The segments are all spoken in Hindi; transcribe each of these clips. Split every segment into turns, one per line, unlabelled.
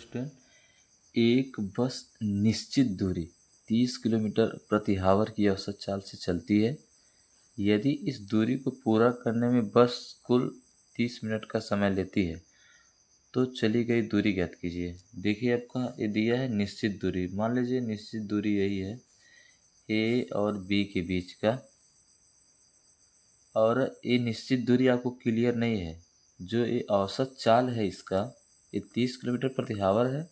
स्टूडेंट, एक बस निश्चित दूरी 30 किलोमीटर प्रति आवर की औसत चाल से चलती है। यदि इस दूरी को पूरा करने में बस कुल 30 मिनट का समय लेती है तो चली गई दूरी ज्ञात कीजिए। देखिए आपका ये दिया है निश्चित दूरी। मान लीजिए निश्चित दूरी यही है ए और बी के बीच का, और ये निश्चित दूरी आपको क्लियर नहीं है। जो ये औसत चाल है इसका ये 30 किलोमीटर प्रति आवर है,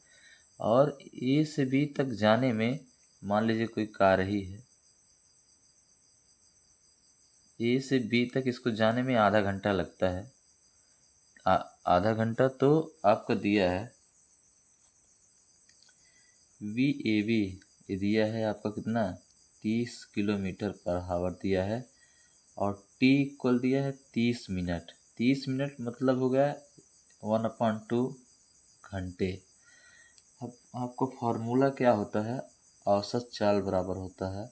और ए से बी तक जाने में मान लीजिए कोई कार ही है। ए से बी तक इसको जाने में आधा घंटा लगता है। आधा घंटा तो आपका दिया है वी ए बी, ये दिया है आपका कितना 30 किलोमीटर पर आवर दिया है, और टी इक्वल दिया है 30 मिनट। 30 मिनट मतलब हो गया 1/2 घंटे। अब आपको फार्मूला क्या होता है, औसत चाल बराबर होता है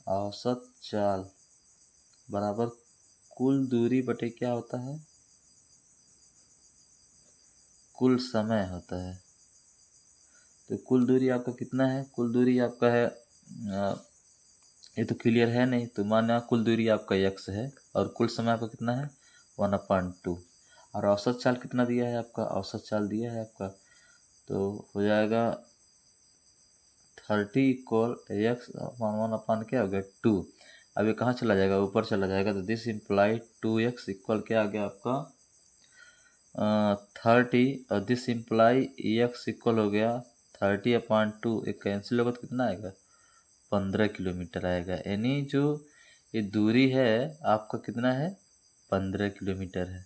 औसत चाल बराबर कुल दूरी बटे क्या होता है, कुल समय होता है। तो कुल दूरी आपका कितना है, कुल दूरी आपका है ये तो क्लियर है नहीं, तो माना कुल दूरी आपका x है और कुल समय आपका कितना है 1/2, और औसत चाल कितना दिया है आपका, औसत चाल दिया है आपका तो हो जाएगा 30 इक्वल x अपॉन 1 क्या हो गया 2। अब ये कहाँ चला जाएगा, ऊपर चला जाएगा, तो दिस इम्प्लाई 2x इक्वल क्या आ गया आपका 30, और दिस इम्प्लाई x इक्वल हो गया 30/2। एक कैंसिल होगा तो कितना आएगा 15 किलोमीटर आएगा। यानी जो ये दूरी है आपका कितना है 15 किलोमीटर है।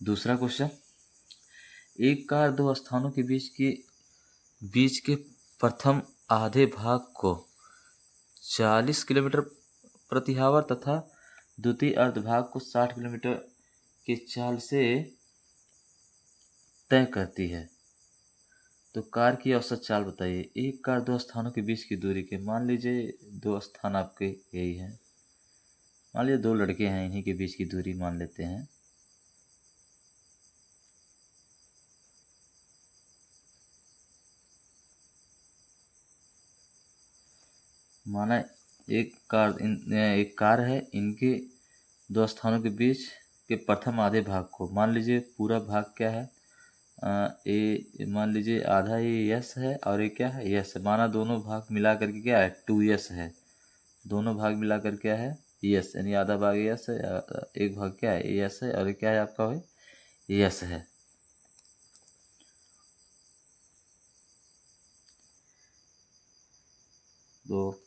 दूसरा क्वेश्चन, एक कार दो स्थानों के बीच के प्रथम आधे भाग को 40 किलोमीटर प्रति आवर तथा द्वितीय अर्धभाग को 60 किलोमीटर की चाल से तय करती है, तो कार की औसत चाल बताइए। एक कार दो स्थानों के बीच की दूरी के, मान लीजिए दो स्थान आपके यही हैं, मान लीजिए दो लड़के हैं, इन्हीं के बीच की दूरी मान लेते हैं। माना एक कार है, इनके दो स्थानों के बीच के प्रथम आधे भाग को, मान लीजिए पूरा भाग क्या है ए, मान लीजिए आधा ये यस है और ये क्या है यस है। माना दोनों भाग मिला करके क्या है 2s है, दोनों भाग मिला कर क्या है यस, यानी आधा भाग यस है, एक भाग क्या है यस है, और ये क्या है आपका है यस है। तो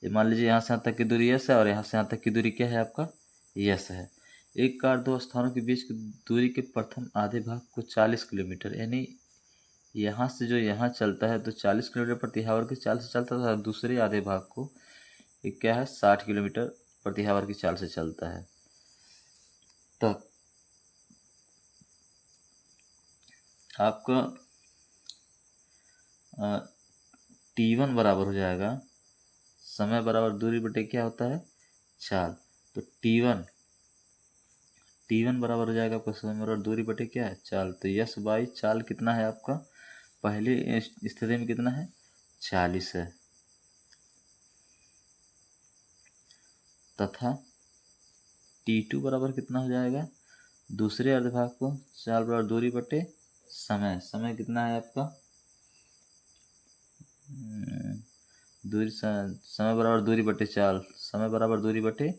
ये मान लीजिए यहाँ से यहाँ तक की दूरी यस है, और यहाँ से यहाँ तक की दूरी क्या है आपका यस है। एक कार दो स्थानों के बीच की दूरी के प्रथम आधे भाग को 40 किलोमीटर, यानी यहाँ से जो यहाँ चलता है तो 40 किलोमीटर प्रति आवर की चाल से चलता था, दूसरे आधे भाग को ये क्या है 60 किलोमीटर प्रति आवर की चाल से चलता है। तो आपका T1 बराबर हो जाएगा समय बराबर दूरी बटे क्या होता है चाल। तो T1 बराबर हो जाएगा आपका समय बराबर दूरी बटे क्या है चाल। तो यस बाई चाल कितना है आपका, पहली स्थिति में कितना है 40 है, तथा T2 बराबर कितना हो जाएगा, दूसरे अर्धभाग को चाल बराबर दूरी बटे समय। समय कितना है आपका दूरी, समय बराबर दूरी बटे चाल, समय बराबर दूरी बटे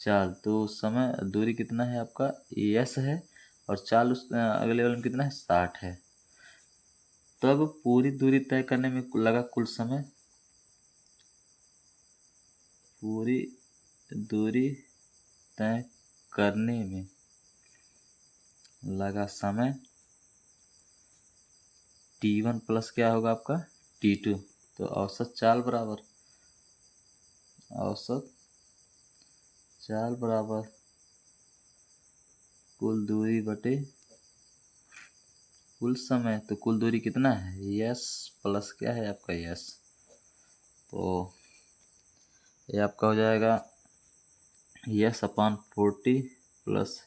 चाल। तो समय दूरी कितना है आपका यस है, और चाल उस अगले लेवल में कितना है 60 है। तब पूरी दूरी तय करने में लगा कुल समय, पूरी दूरी तय करने में लगा समय T1 प्लस क्या होगा आपका T2। तो औसत चाल बराबर कुल दूरी बटे कुल समय। तो कुल दूरी कितना है यस प्लस क्या है आपका यस, तो ये आपका हो जाएगा यस अपॉन 40 प्लस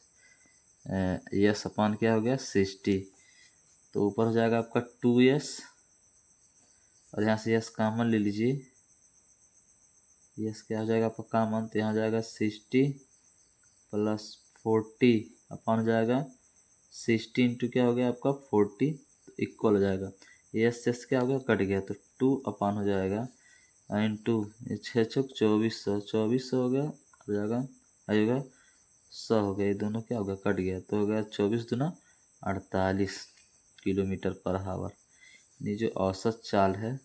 यस अपान क्या हो गया 60, तो ऊपर हो जाएगा आपका 2s, और यहाँ से यस कॉमन ले लीजिए, यस क्या हो जाएगा आपका कॉमन, तो यहाँ हो जाएगा 60 प्लस 40 अपान हो जाएगा 60 इंटू क्या हो गया आपका 40, तो इक्वल हो जाएगा, यस क्या हो गया कट गया, तो 2 अपान हो जाएगा इंटू 6 × 2400 हो गया, हो जाएगा 100 हो गया, ये दोनों क्या हो गया कट गया, तो हो गया 24 दूना 48 किलोमीटर पर हावर। ये जो औसत चाल है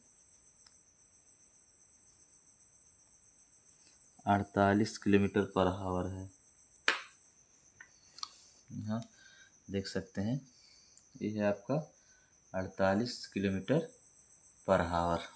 48 किलोमीटर पर हावर है। यहाँ देख सकते हैं ये है आपका 48 किलोमीटर पर हावर।